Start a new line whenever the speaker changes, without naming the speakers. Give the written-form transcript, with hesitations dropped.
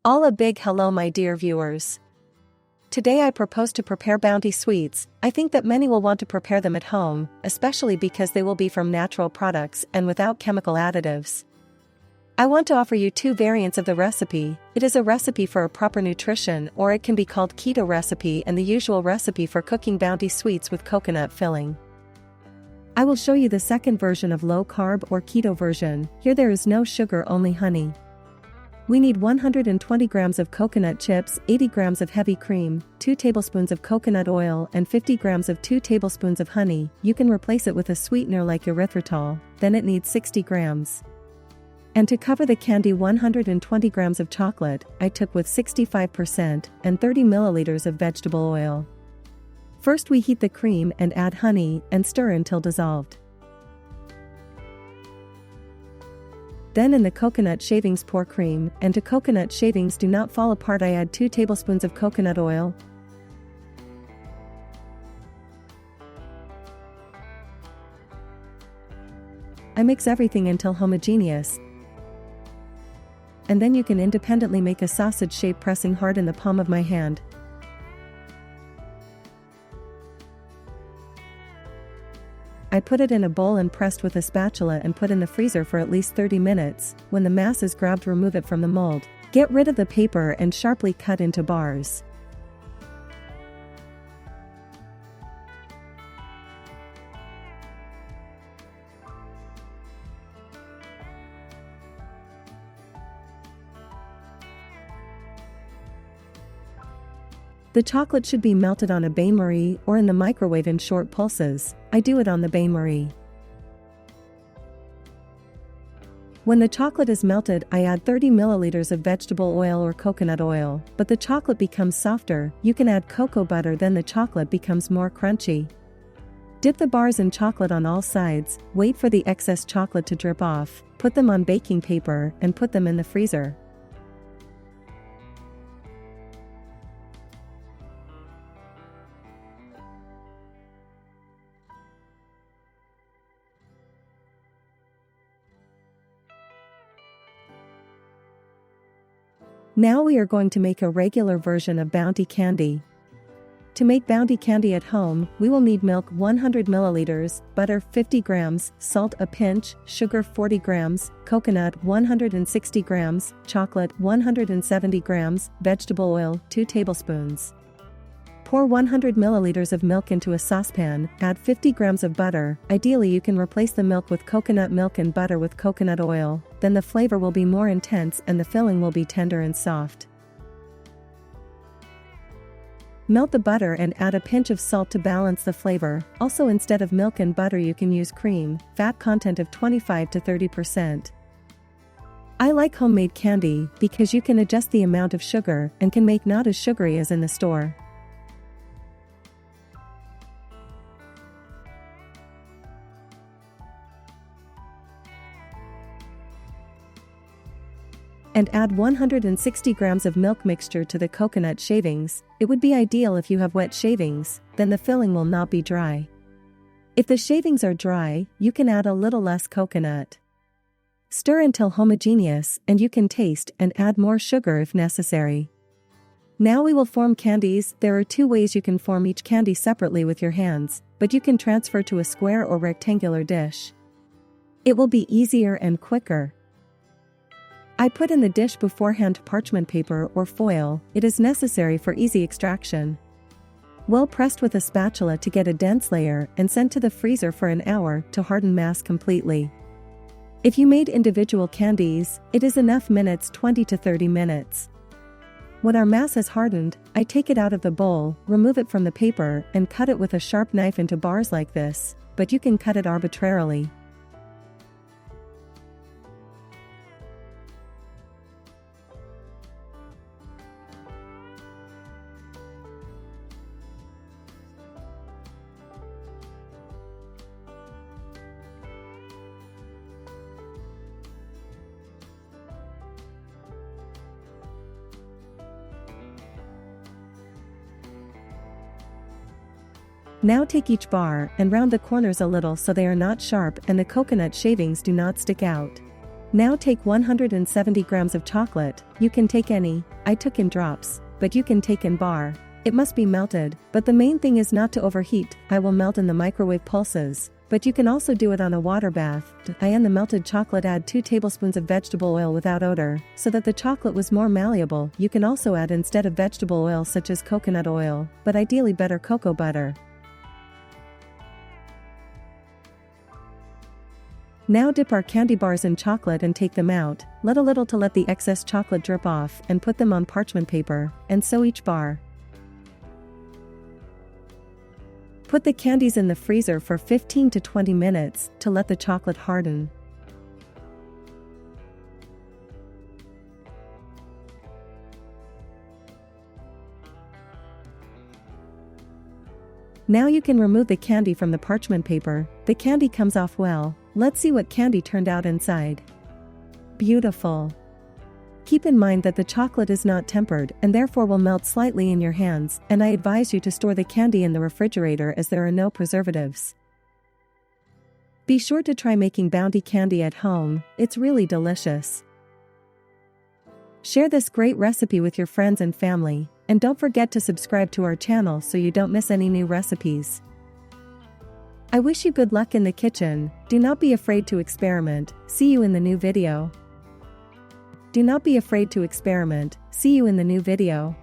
All a big hello, my dear viewers. Today I propose to prepare Bounty sweets. I think that many will want to prepare them at home, especially because they will be from natural products and without chemical additives. I want to offer you two variants of the recipe. It is a recipe for a proper nutrition, or it can be called keto recipe, and the usual recipe for cooking Bounty sweets with coconut filling. I will show you the second version of low carb or keto version. Here there is no sugar, only honey. We need 120 grams of coconut chips, 80 grams of heavy cream, 2 tablespoons of coconut oil and 50 grams of 2 tablespoons of honey. You can replace it with a sweetener like erythritol, then it needs 60 grams. And to cover the candy, 120 grams of chocolate, I took with 65%, and 30 milliliters of vegetable oil. First we heat the cream and add honey and stir until dissolved. Then in the coconut shavings pour cream, and to coconut shavings do not fall apart I add 2 tablespoons of coconut oil. I mix everything until homogeneous. And then you can independently make a sausage shape, pressing hard in the palm of my hand. I put it in a bowl and pressed with a spatula and put in the freezer for at least 30 minutes. When the mass is grabbed, remove it from the mold. Get rid of the paper and sharply cut into bars. The chocolate should be melted on a bain-marie or in the microwave in short pulses. I do it on the bain-marie. When the chocolate is melted, I add 30 milliliters of vegetable oil or coconut oil, but the chocolate becomes softer. You can add cocoa butter, then the chocolate becomes more crunchy. Dip the bars in chocolate on all sides, wait for the excess chocolate to drip off, put them on baking paper, and put them in the freezer. Now we are going to make a regular version of Bounty candy. To make Bounty candy at home, we will need milk 100 milliliters, butter 50 grams, salt a pinch, sugar 40 grams, coconut 160 grams, chocolate 170 grams, vegetable oil 2 tablespoons. Pour 100 milliliters of milk into a saucepan, add 50 grams of butter. Ideally you can replace the milk with coconut milk and butter with coconut oil, then the flavor will be more intense and the filling will be tender and soft. Melt the butter and add a pinch of salt to balance the flavor. Also, instead of milk and butter you can use cream, fat content of 25 to 30%. I like homemade candy because you can adjust the amount of sugar and can make not as sugary as in the store. And add 160 grams of milk mixture to the coconut shavings. It would be ideal if you have wet shavings, then the filling will not be dry. If the shavings are dry, you can add a little less coconut. Stir until homogeneous, and you can taste and add more sugar if necessary. Now we will form candies. There are 2 ways you can form each candy separately with your hands, but you can transfer to a square or rectangular dish. It will be easier and quicker. I put in the dish beforehand parchment paper or foil. It is necessary for easy extraction. Well pressed with a spatula to get a dense layer and sent to the freezer for an hour to harden mass completely. If you made individual candies, it is enough minutes, 20 to 30 minutes. When our mass has hardened, I take it out of the bowl, remove it from the paper, and cut it with a sharp knife into bars like this, but you can cut it arbitrarily. Now take each bar and round the corners a little so they are not sharp and the coconut shavings do not stick out. Now take 170 grams of chocolate. You can take any. I took in drops, but you can take in bar. It must be melted, but the main thing is not to overheat. I will melt in the microwave pulses, but you can also do it on a water bath. In the melted chocolate add 2 tablespoons of vegetable oil without odor, so that the chocolate was more malleable. You can also add instead of vegetable oil such as coconut oil, but ideally better cocoa butter. Now dip our candy bars in chocolate and take them out, let a little to let the excess chocolate drip off and put them on parchment paper, and sew each bar. Put the candies in the freezer for 15 to 20 minutes to let the chocolate harden. Now you can remove the candy from the parchment paper. The candy comes off well. Let's see what candy turned out inside. Beautiful. Keep in mind that the chocolate is not tempered and therefore will melt slightly in your hands, and I advise you to store the candy in the refrigerator as there are no preservatives. Be sure to try making Bounty candy at home, it's really delicious. Share this great recipe with your friends and family, and don't forget to subscribe to our channel so you don't miss any new recipes. I wish you good luck in the kitchen. Do not be afraid to experiment. See you in the new video. Do not be afraid to experiment. See you in the new video.